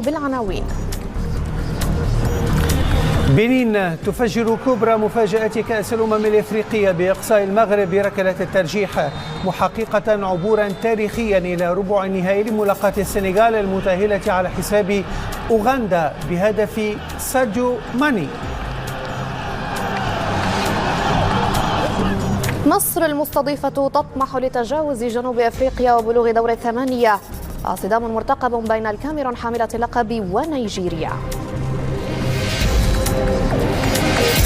بالعناوين. بنين تفجر كبرى مفاجآت كأس الأمم الإفريقية بإقصاء المغرب بركلة الترجيح، محققة عبورا تاريخيا إلى ربع النهائي لملاقاة السنغال المتأهلة على حساب أوغندا بهدف ساديو ماني. مصر المستضيفة تطمح لتجاوز جنوب أفريقيا وبلوغ دور الثمانية. صدام مرتقب بين الكاميرون حاملة اللقب ونيجيريا.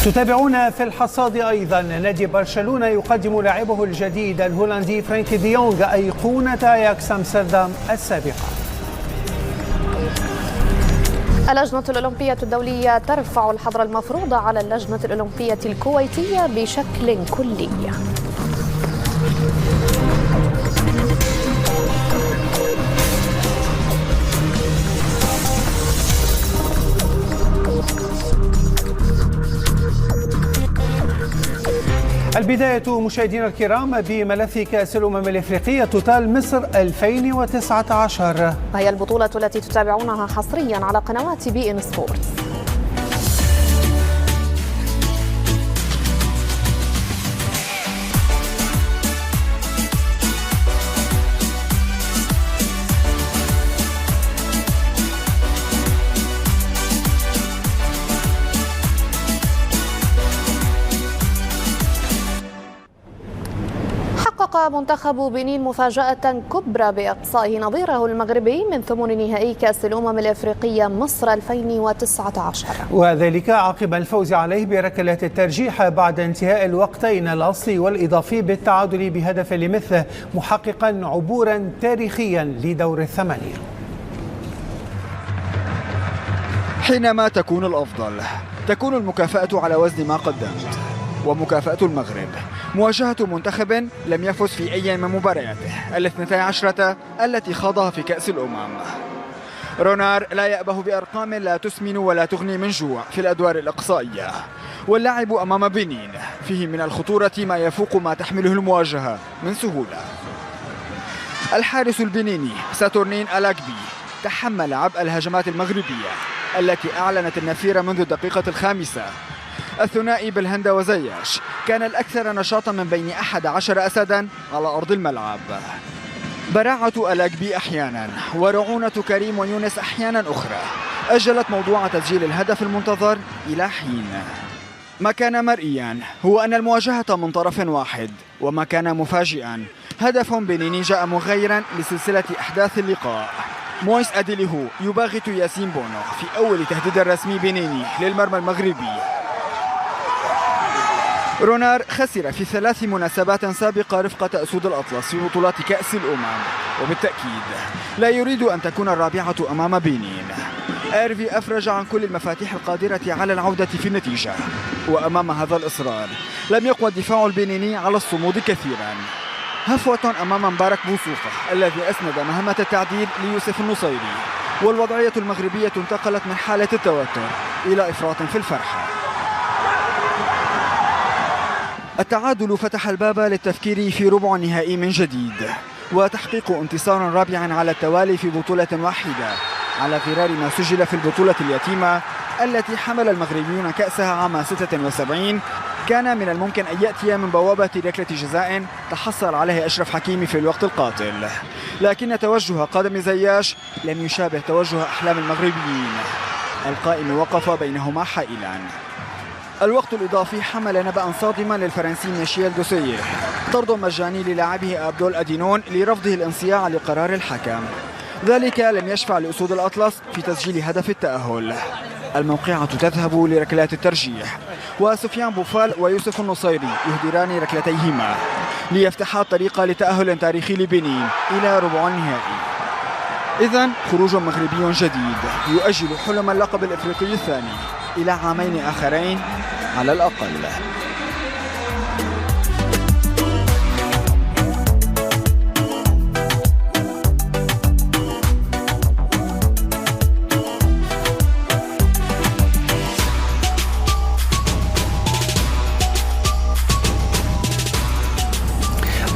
تتابعون في الحصاد أيضا نادي برشلونة يقدم لاعبه الجديد الهولندي فرانكي دي يونغ أيقونة أياكس أمستردام السابقة. اللجنة الأولمبية الدولية ترفع الحظر المفروض على اللجنة الأولمبية الكويتية بشكل كلي. البداية مشاهدينا الكرام بملف كأس الأمم الإفريقية توتال مصر 2019، وهي البطولة التي تتابعونها حصريا على قنوات بي إن سبورتس. حقق منتخب بنين مفاجأة كبرى بإقصاء نظيره المغربي من ثمن نهائي كأس الأمم الإفريقية مصر 2019، وذلك عقب الفوز عليه بركلات الترجيح بعد انتهاء الوقتين الأصلي والإضافي بالتعادل بهدف لمثله، محققا عبورا تاريخيا لدور الثمانية. حينما تكون الأفضل تكون المكافأة على وزن ما قدمت، ومكافأة المغرب مواجهة منتخب لم يفز في أي من مبارياته 12 التي خاضها في كأس الأمم. رونار لا يأبه بأرقام لا تسمن ولا تغني من جوع في الأدوار الإقصائية، واللعب أمام بنين فيه من الخطورة ما يفوق ما تحمله المواجهة من سهولة. الحارس البنيني ساتورنين ألاكبي تحمل عبء الهجمات المغربية التي أعلنت النفير منذ الدقيقة الخامسة. الثنائي بالهند وزياش كان الأكثر نشاطا من بين 11 أسدا على أرض الملعب. براعة ألاكبي أحيانا ورعونة كريم ويونس أحيانا أخرى أجلت موضوع تسجيل الهدف المنتظر إلى حين. ما كان مرئيا هو أن المواجهة من طرف واحد، وما كان مفاجئا هدف بنيني جاء مغيرا لسلسلة أحداث اللقاء. مويس أديليهو يباغت ياسين بونو في أول تهديد رسمي بنيني للمرمى المغربي. رونار خسر في 3 مناسبات سابقة رفقة أسود الأطلس في بطولات كأس الأمم، وبالتأكيد لا يريد أن تكون الرابعة أمام بنين. إيرفي أفرج عن كل المفاتيح القادرة على العودة في النتيجة، وأمام هذا الإصرار لم يقوى الدفاع البنيني على الصمود كثيرا. هفوة أمام مبارك بوصوفة الذي أسند مهمة التعديل ليوسف النصيري، والوضعية المغربية انتقلت من حالة التوتر إلى إفراط في الفرحة. التعادل فتح الباب للتفكير في ربع النهائي من جديد، وتحقيق انتصار رابع على التوالي في بطولة واحدة على غرار ما سجل في البطولة اليتيمة التي حمل المغربيون كأسها عام 76. كان من الممكن أن يأتي من بوابة ركلة جزاء تحصل عليه أشرف حكيمي في الوقت القاتل، لكن توجه قدم زياش لم يشابه توجه أحلام المغربيين. القائم وقف بينهما حائلا. الوقت الإضافي حمل نبأ صادما للفرنسي ميشيل دوسييه، طرد مجاني للاعبه أبدول أدينون لرفضه الانصياع لقرار الحكم. ذلك لم يشفع لأسود الأطلس في تسجيل هدف التأهل. الموقعة تذهب لركلات الترجيح، وسفيان بوفال ويوسف النصيري يهدران ركلتيهما ليفتحا الطريق لتأهل تاريخي لبنين إلى ربع النهائي. إذن خروج مغربي جديد يؤجل حلم اللقب الإفريقي الثاني إلى عامين آخرين على الأقل.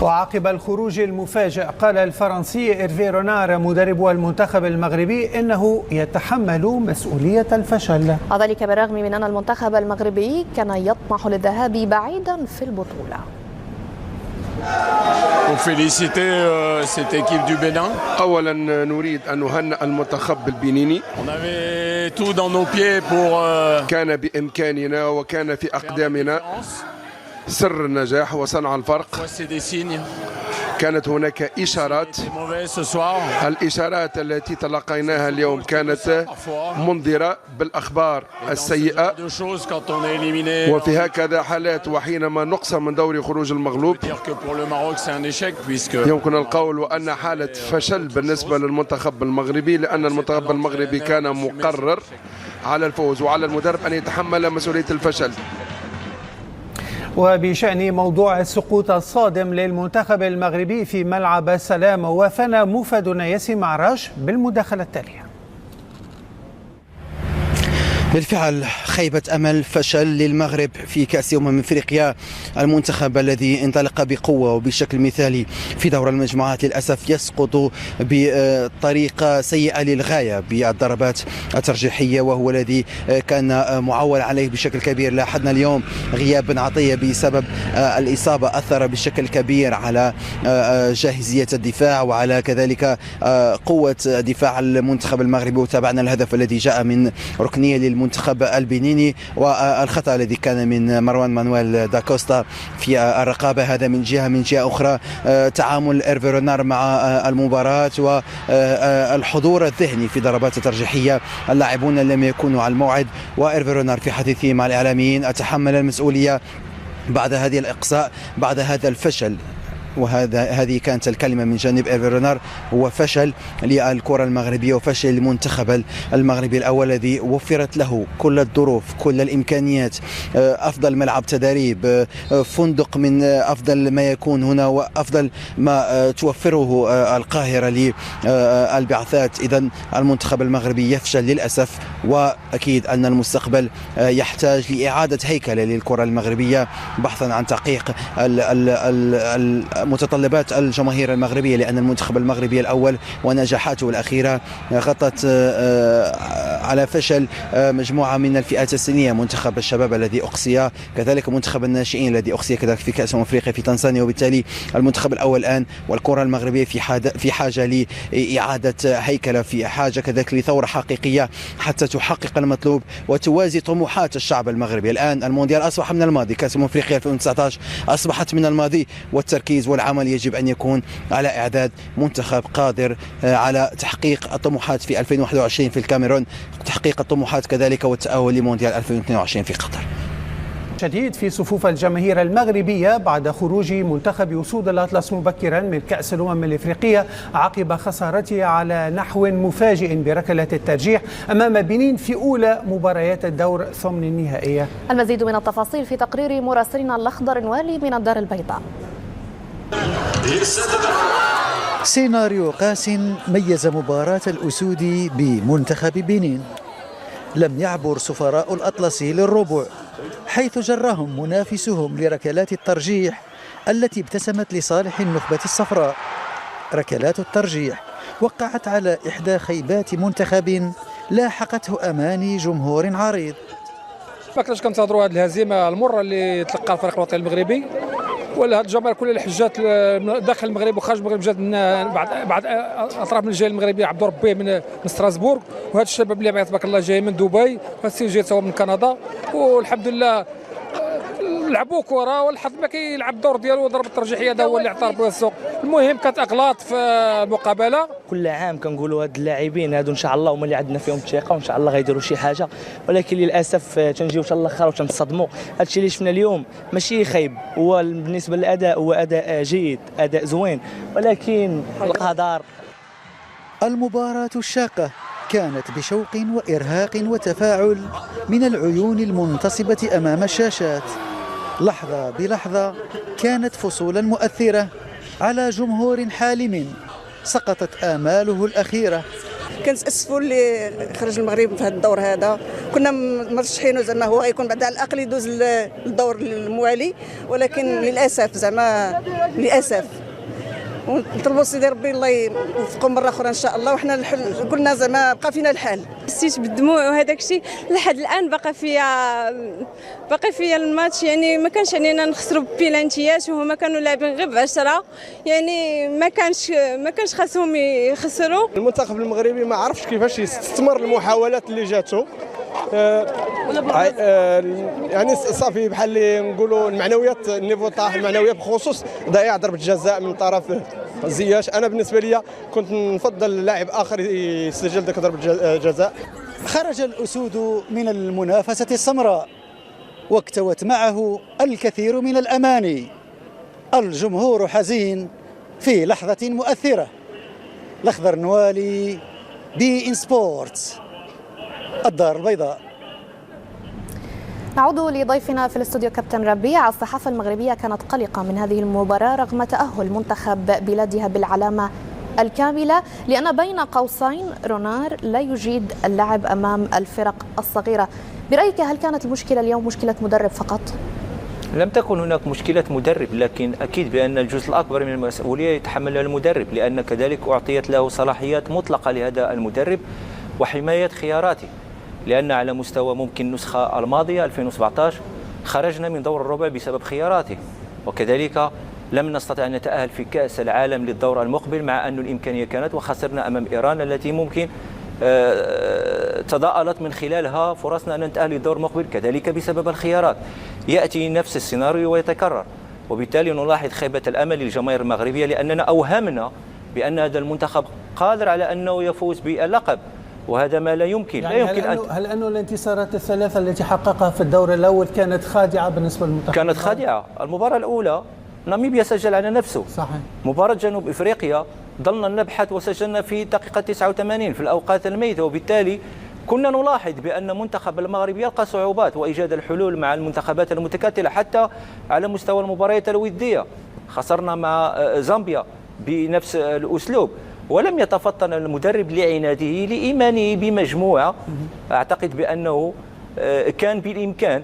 وعقب الخروج المفاجئ قال الفرنسي إيرفي رونار مدرب المنتخب المغربي إنه يتحمل مسؤولية الفشل، وذلك بالرغم من أن المنتخب المغربي كان يطمح للذهاب بعيدا في البطولة. أولا نريد أن نهنئ المنتخب البنيني. كان بإمكاننا وكان في أقدامنا سر النجاح وصنع الفرق. كانت هناك إشارات، الإشارات التي تلقيناها اليوم كانت منذرة بالأخبار السيئة، وفي هكذا حالات وحينما نقصى من دور خروج المغلوب يمكن القول وأن حالة فشل بالنسبة للمنتخب المغربي، لأن المنتخب المغربي كان مقرر على الفوز وعلى المدرب أن يتحمل مسؤولية الفشل. وبشأن موضوع السقوط الصادم للمنتخب المغربي في ملعب السلام، وافانا موفدنا ياسين عراش بالمداخلة التالية. بالفعل خيبة أمل، فشل للمغرب في كأس أفريقيا. المنتخب الذي انطلق بقوة وبشكل مثالي في دور المجموعات للأسف يسقط بطريقة سيئة للغاية بالضربات الترجيحية، وهو الذي كان معول عليه بشكل كبير. لاحظنا اليوم غياب بن عطية بسبب الإصابة، أثر بشكل كبير على جاهزية الدفاع وعلى كذلك قوة دفاع المنتخب المغربي. وتابعنا الهدف الذي جاء من ركنية للمنتخب البنيني، والخطأ الذي كان من مروان مانويل داكوستا في الرقابة. هذا من جهة أخرى تعامل إيرفي رونار مع المباراة والحضور الذهني في ضربات الترجيحية. اللاعبون لم يكونوا على الموعد، وإيرفي رونار في حديثه مع الإعلاميين أتحمل المسؤولية بعد هذه الإقصاء، بعد هذا الفشل. هذه كانت الكلمة من جانب إيرفي رونار، هو فشل للكرة المغربية وفشل للمنتخب المغربي الأول الذي وفرت له كل الظروف، كل الإمكانيات، أفضل ملعب تدريب، فندق من أفضل ما يكون هنا وأفضل ما توفره القاهرة للبعثات. إذن المنتخب المغربي يفشل للأسف، وأكيد أن المستقبل يحتاج لإعادة هيكلة للكرة المغربية بحثا عن تحقيق متطلبات الجماهير المغربية، لأن المنتخب المغربي الأول ونجاحاته الأخيرة غطت على فشل مجموعة من الفئات السنية. منتخب الشباب الذي أقصي، كذلك منتخب الناشئين الذي أقصي كذلك في كأس أفريقيا في تنزانيا. وبالتالي المنتخب الأول الآن والكرة المغربية في حاجة لإعادة هيكلة، في حاجة كذلك لثورة حقيقية حتى تحقق المطلوب وتوازي طموحات الشعب المغربي. الآن المونديال أصبح من الماضي، كأس أفريقيا 2019 أصبحت من الماضي، والتركيز والعمل يجب أن يكون على إعداد منتخب قادر على تحقيق الطموحات في 2021 في الكاميرون، تحقيق الطموحات كذلك والتأهل لمونديال 2022 في قطر. شديد في صفوف الجماهير المغربية بعد خروج منتخب أسود الأطلس مبكرا من كأس الأمم الإفريقية عقب خسارته على نحو مفاجئ بركلة الترجيح أمام بنين في أولى مباريات الدور ثمن النهائية. المزيد من التفاصيل في تقرير مراسلنا الأخضر والي من الدار البيضاء. سيناريو قاس ميز مباراة الأسود بمنتخب بنين. لم يعبر سفراء الأطلس للربع، حيث جرهم منافسهم لركلات الترجيح التي ابتسمت لصالح النخبة الصفراء. ركلات الترجيح وقعت على إحدى خيبات منتخب لاحقته أماني جمهور عريض. ما كناش كنتظروا هذه الهزيمة المرة اللي تلقى الفريق الوطني المغربي، ولا هاد الجماهير كل الحجات داخل المغرب وخارج المغرب جات من بعض اطراف من الجاليه المغربيه عبدوا ربيه من ستراسبورغ، وهاد الشباب اللي تبارك الله جاي من دبي، وهاد السيد جاي هو من كندا، والحمد لله لعبوا كره والحظ ما كيلعب الدور ديالو، وضرب الترجيحيه هذا هو اللي اعترف به السوق. المهم كانت اغلاط في المقابله. كل عام كنقولوا هاد اللاعبين هادو ان شاء الله هما اللي عندنا فيهم الثقه، وان شاء الله غيديروا شي حاجه، ولكن للاسف تنجيو حتى الاخر وتنصدموا. هادشي اللي شفنا اليوم ماشي خايب، هو بالنسبه للاداء هو اداء جيد، اداء زوين، ولكن القدر. المباراة الشاقة كانت بشوق وإرهاق وتفاعل من العيون المنتصبة أمام الشاشات. لحظة بلحظة كانت فصولا مؤثرة على جمهور حالم سقطت آماله الأخيرة. كنتاسفوا اللي خرج المغرب في هذا الدور هذا. كنا مرشحينه زعما هو غيكون بعد على الاقل يدوز للدور الموالي، ولكن للاسف زعما للاسف ونطلبوا سيدي ربي الله يوفقهم مره اخرى ان شاء الله. وحنا قلنا زعما بقى فينا الحال، حسيت بالدموع وهذاك الشيء لحد الان باقي فيا الماتش. يعني ما كانش علينا نخسروا ببيلانتيات وهما كانوا لاعبين غير ب10، يعني ما كانش خاصهم يخسروا. المنتخب المغربي ما عرفش كيفاش يستثمر المحاولات اللي جاتو، يعني صافي بحال اللي نقولوا المعنويات، النيفو طاح المعنويات، بخصوص ضياع ضربة جزاء من طرف زياش. انا بالنسبه لي كنت نفضل لاعب اخر يسجل ذاك ضربة جزاء. خرج الأسود من المنافسة السمراء واكتوت معه الكثير من الأماني. الجمهور حزين في لحظة مؤثرة. الأخضر نوالي، بي إن سبورت، الدار البيضاء. نعود لضيفنا في الاستوديو كابتن ربيع. الصحافة المغربية كانت قلقة من هذه المباراة رغم تأهل منتخب بلادها بالعلامة الكاملة، لأن بين قوسين رونار لا يجيد اللعب أمام الفرق الصغيرة. برأيك هل كانت المشكلة اليوم مشكلة مدرب فقط؟ لم تكن هناك مشكلة مدرب، لكن أكيد بأن الجزء الأكبر من المسؤولية يتحملها المدرب، لأن كذلك أعطيت له صلاحيات مطلقة لهذا المدرب وحماية خياراته. لأن على مستوى ممكن النسخة الماضية 2017 خرجنا من دور الربع بسبب خياراته، وكذلك لم نستطع أن نتأهل في كأس العالم للدور المقبل مع أن الإمكانية كانت، وخسرنا أمام إيران التي ممكن تضاءلت من خلالها فرصنا أن نتأهل للدور المقبل كذلك بسبب الخيارات. يأتي نفس السيناريو ويتكرر، وبالتالي نلاحظ خيبة الأمل للجماهير المغربية، لأننا أوهمنا بأن هذا المنتخب قادر على أنه يفوز باللقب، وهذا ما لا يمكن. يعني لا يمكن هل أن الانتصارات الثلاثة التي حققها في الدور الأول كانت خادعة بالنسبة للمنتخب؟ كانت خادعة. المباراة الأولى ناميبيا سجل على نفسه. صحيح. مباراة جنوب إفريقيا ضلنا نبحث وسجلنا في دقيقة 89 في الأوقات الميتة، وبالتالي كنا نلاحظ بأن منتخب المغرب يلقى صعوبات وإيجاد الحلول مع المنتخبات المتكتلة، حتى على مستوى المباريات الودية خسرنا مع زامبيا بنفس الأسلوب، ولم يتفطن المدرب لعناده لإيمانه بمجموعة أعتقد بأنه كان بالإمكان